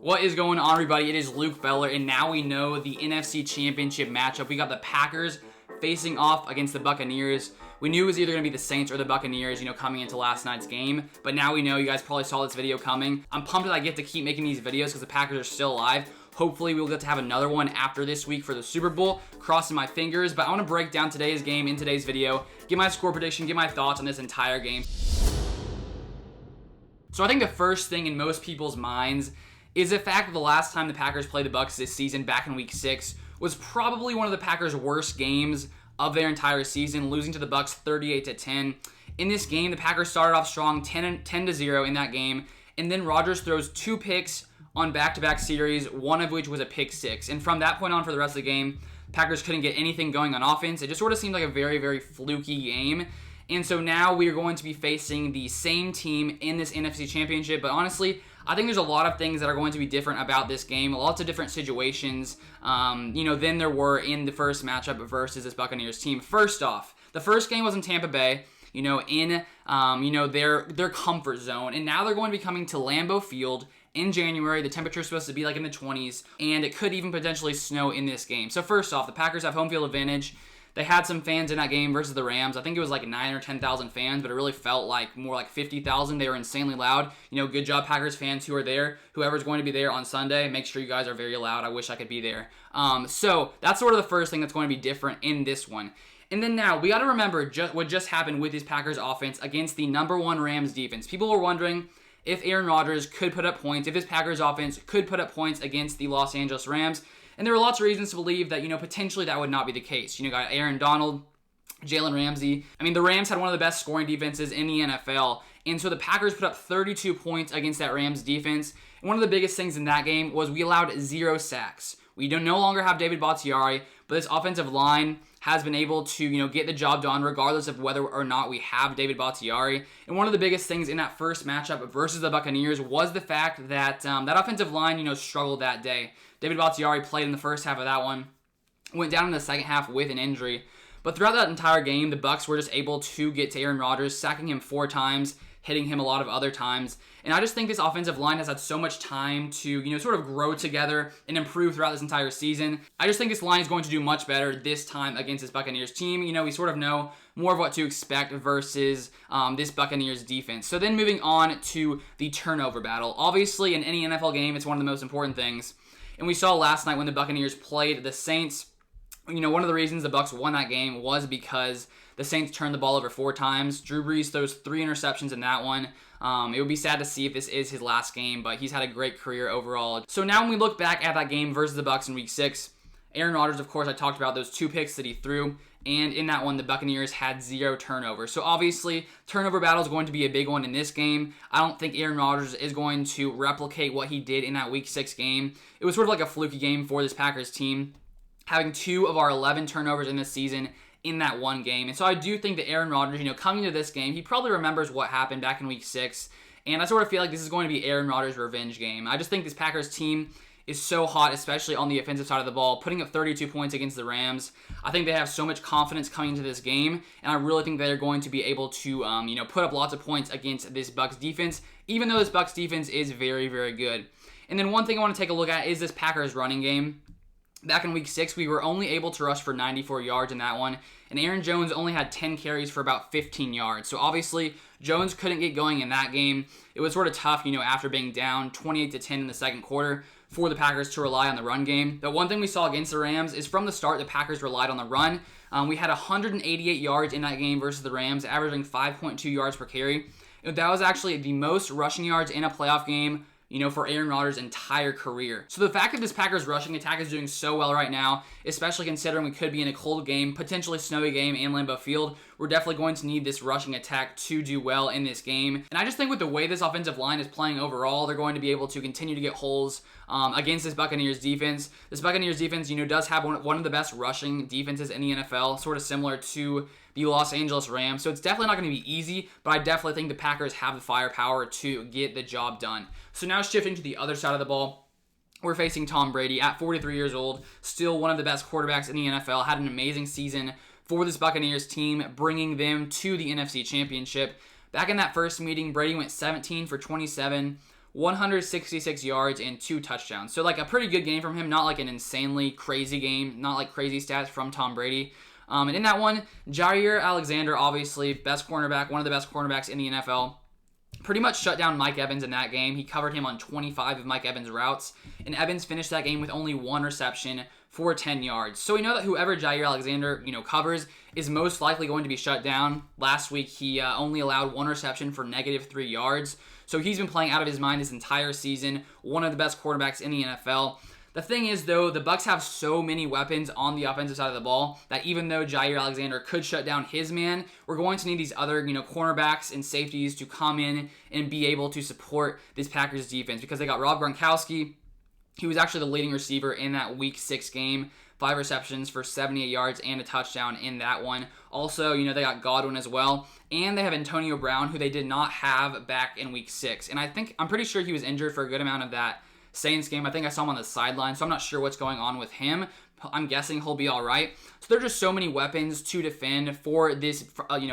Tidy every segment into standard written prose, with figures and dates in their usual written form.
What is going on, everybody? It is Luke Beller, and now we know the NFC Championship matchup. We got the Packers facing off against the Buccaneers. We knew it was either going to be the Saints or the Buccaneers, coming into last night's game. But now we know. You guys probably saw this video coming. I'm pumped that I get to keep making these videos because the Packers are still alive. Hopefully, we'll get to have another one after this week for the Super Bowl. Crossing my fingers. But I want to break down today's game in today's video, give my score prediction, give my thoughts on this entire game. So I think the first thing in most people's minds is the fact that the last time the Packers played the Bucs this season, back in Week 6, was probably one of the Packers' worst games of their entire season, losing to the Bucs 38-10. In this game, the Packers started off strong, 10-0 in that game, and then Rodgers throws 2 picks on back-to-back series, one of which was a pick 6. And from that point on for the rest of the game, Packers couldn't get anything going on offense. It just sort of seemed like a very, very fluky game. And so now we are going to be facing the same team in this NFC Championship. But honestly, I think there's a lot of things that are going to be different about this game. Lots of different situations, than there were in the first matchup versus this Buccaneers team. First off, the first game was in Tampa Bay, in their comfort zone. And now they're going to be coming to Lambeau Field in January. The temperature is supposed to be like in the 20s, and it could even potentially snow in this game. So first off, the Packers have home field advantage. They had some fans in that game versus the Rams. I think it was like 9,000 or 10,000 fans, but it really felt like more like 50,000. They were insanely loud. Good job, Packers fans who are there. Whoever's going to be there on Sunday, make sure you guys are very loud. I wish I could be there. So that's sort of the first thing that's going to be different in this one. And then now, we got to remember what just happened with this Packers offense against the #1 Rams defense. People were wondering if Aaron Rodgers could put up points, if this Packers offense could put up points against the Los Angeles Rams. And there were lots of reasons to believe that, potentially that would not be the case. Got Aaron Donald, Jalen Ramsey. The Rams had one of the best scoring defenses in the NFL. And so the Packers put up 32 points against that Rams defense. And one of the biggest things in that game was we allowed 0 sacks. We no longer have David Bakhtiari, but this offensive line has been able to, get the job done regardless of whether or not we have David Bakhtiari. And one of the biggest things in that first matchup versus the Buccaneers was the fact that that offensive line, struggled that day. David Bakhtiari played in the first half of that one, went down in the second half with an injury. But throughout that entire game, the Bucs were just able to get to Aaron Rodgers, sacking him 4 times, hitting him a lot of other times. And I just think this offensive line has had so much time to, sort of grow together and improve throughout this entire season. I just think this line is going to do much better this time against this Buccaneers team. We sort of know more of what to expect versus this Buccaneers defense. So then moving on to the turnover battle. Obviously, in any NFL game, it's one of the most important things. And we saw last night when the Buccaneers played the Saints, one of the reasons the Bucs won that game was because the Saints turned the ball over 4 times. Drew Brees throws 3 interceptions in that one. It would be sad to see if this is his last game, but he's had a great career overall. So now when we look back at that game versus the Bucs in Week 6, Aaron Rodgers, of course, I talked about those 2 picks that he threw, and in that one, the Buccaneers had 0 turnovers. So obviously, turnover battle is going to be a big one in this game. I don't think Aaron Rodgers is going to replicate what he did in that Week 6 game. It was sort of like a fluky game for this Packers team, having 2 of our 11 turnovers in this season in that one game. And so I do think that Aaron Rodgers, coming to this game, he probably remembers what happened back in Week 6. And I sort of feel like this is going to be Aaron Rodgers' revenge game. I just think this Packers team is so hot, especially on the offensive side of the ball, putting up 32 points against the Rams. I think they have so much confidence coming into this game, and I really think they're going to be able to, put up lots of points against this Bucs defense, even though this Bucs defense is very, very good. And then one thing I want to take a look at is this Packers running game. Back in Week 6, we were only able to rush for 94 yards in that one, and Aaron Jones only had 10 carries for about 15 yards. So obviously, Jones couldn't get going in that game. It was sort of tough, after being down 28-10 in the second quarter for the Packers to rely on the run game. But one thing we saw against the Rams is from the start, the Packers relied on the run. We had 188 yards in that game versus the Rams, averaging 5.2 yards per carry. That was actually the most rushing yards in a playoff game for Aaron Rodgers' entire career. So the fact that this Packers rushing attack is doing so well right now, especially considering we could be in a cold game, potentially snowy game in Lambeau Field, we're definitely going to need this rushing attack to do well in this game. And I just think with the way this offensive line is playing overall, they're going to be able to continue to get holes against this Buccaneers defense. This Buccaneers defense, does have one of the best rushing defenses in the NFL, sort of similar to the Los Angeles Rams. So it's definitely not going to be easy, but I definitely think the Packers have the firepower to get the job done. So now shifting to the other side of the ball, we're facing Tom Brady at 43 years old, still one of the best quarterbacks in the NFL, had an amazing season for this Buccaneers team, bringing them to the NFC Championship. Back in that first meeting, Brady went 17 for 27, 166 yards and 2 touchdowns. So like a pretty good game from him, not like an insanely crazy game, not like crazy stats from Tom Brady. And in that one, Jair Alexander, obviously best cornerback, one of the best cornerbacks in the NFL, pretty much shut down Mike Evans in that game. He covered him on 25 of Mike Evans' routes, and Evans finished that game with only 1 reception for 10 yards. So we know that whoever Jair Alexander, covers is most likely going to be shut down. Last week, he only allowed 1 reception for -3 yards. So he's been playing out of his mind this entire season, one of the best quarterbacks in the NFL. The thing is, though, the Bucs have so many weapons on the offensive side of the ball that even though Jair Alexander could shut down his man, we're going to need these other, cornerbacks and safeties to come in and be able to support this Packers defense, because they got Rob Gronkowski. He was actually the leading receiver in that Week 6 game. 5 receptions for 78 yards and a touchdown in that one. Also, they got Godwin as well. And they have Antonio Brown, who they did not have back in Week 6. And I'm pretty sure he was injured for a good amount of that Saints game. I think I saw him on the sideline, so I'm not sure what's going on with him. I'm guessing he'll be all right. So there are just so many weapons to defend for this,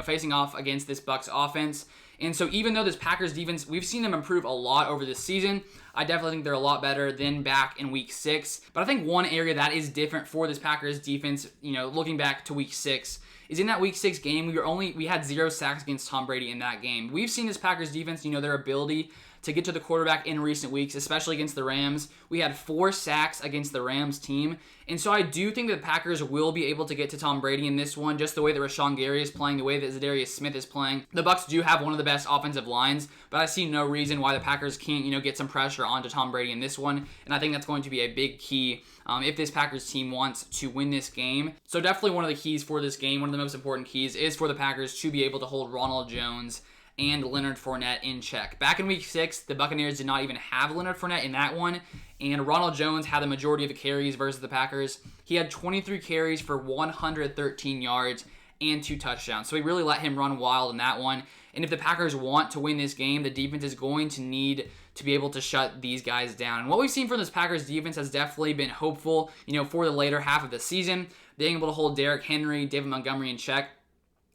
facing off against this Bucs offense. And so even though this Packers defense, we've seen them improve a lot over this season, I definitely think they're a lot better than back in Week 6. But I think one area that is different for this Packers defense, looking back to Week 6, is in that Week 6 game, we had 0 sacks against Tom Brady in that game. We've seen this Packers defense, their ability to get to the quarterback in recent weeks, especially against the Rams. We had 4 sacks against the Rams team. And so I do think that the Packers will be able to get to Tom Brady in this one, just the way that Rashawn Gary is playing, the way that Zadarius Smith is playing. The Bucs do have one of the best offensive lines, but I see no reason why the Packers can't, get some pressure onto Tom Brady in this one. And I think that's going to be a big key if this Packers team wants to win this game. So definitely one of the keys for this game, one of the most important keys, is for the Packers to be able to hold Ronald Jones and Leonard Fournette in check. Back in Week 6, the Buccaneers did not even have Leonard Fournette in that one, and Ronald Jones had the majority of the carries versus the Packers. He had 23 carries for 113 yards and 2 touchdowns, so he really let him run wild in that one. And if the Packers want to win this game, the defense is going to need to be able to shut these guys down. And what we've seen from this Packers defense has definitely been hopeful, for the later half of the season. Being able to hold Derrick Henry, David Montgomery in check.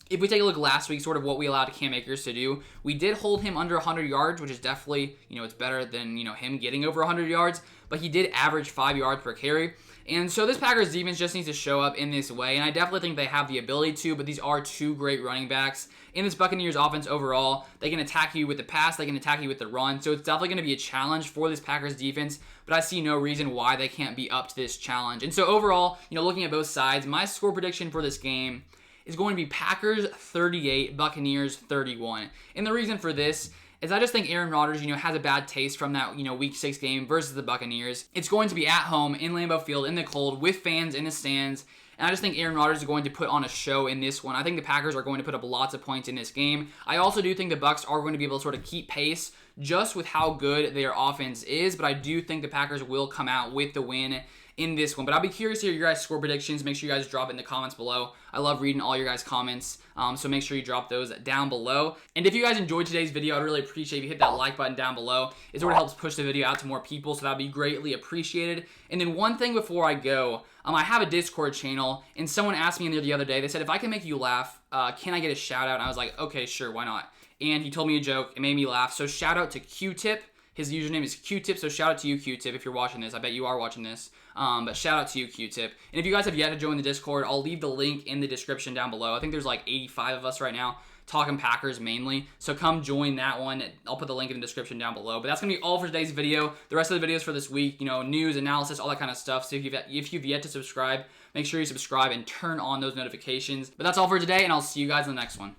If we take a look last week, sort of what we allowed Cam Akers to do, we did hold him under 100 yards, which is definitely, it's better than, him getting over 100 yards, but he did average 5 yards per carry. And so this Packers defense just needs to show up in this way, and I definitely think they have the ability to, but these are 2 great running backs. In this Buccaneers offense overall, they can attack you with the pass, they can attack you with the run, so it's definitely going to be a challenge for this Packers defense, but I see no reason why they can't be up to this challenge. And so overall, looking at both sides, my score prediction for this game is going to be Packers 38, Buccaneers 31. And the reason for this is I just think Aaron Rodgers, has a bad taste from that, Week 6 game versus the Buccaneers. It's going to be at home in Lambeau Field in the cold with fans in the stands. And I just think Aaron Rodgers is going to put on a show in this one. I think the Packers are going to put up lots of points in this game. I also do think the Bucs are going to be able to sort of keep pace just with how good their offense is. But I do think the Packers will come out with the win in this one. But I'll be curious to hear your guys' score predictions. Make sure you guys drop it in the comments below. I love reading all your guys' comments, so make sure you drop those down below. And if you guys enjoyed today's video, I'd really appreciate if you hit that like button down below. It sort of helps push the video out to more people, so that'd be greatly appreciated. And then one thing before I go, I have a Discord channel, and someone asked me in there the other day, they said, if I can make you laugh, can I get a shout out? And I was like, okay, sure, why not? And he told me a joke, it made me laugh, so shout out to Q-Tip. His username is Q-Tip, so shout out to you, Q-Tip, if you're watching this. I bet you are watching this. But shout out to you, Q-Tip. And if you guys have yet to join the Discord, I'll leave the link in the description down below. I think there's like 85 of us right now, talking Packers mainly. So come join that one. I'll put the link in the description down below. But that's going to be all for today's video. The rest of the videos for this week, news, analysis, all that kind of stuff. So if you've yet to subscribe, make sure you subscribe and turn on those notifications. But that's all for today, and I'll see you guys in the next one.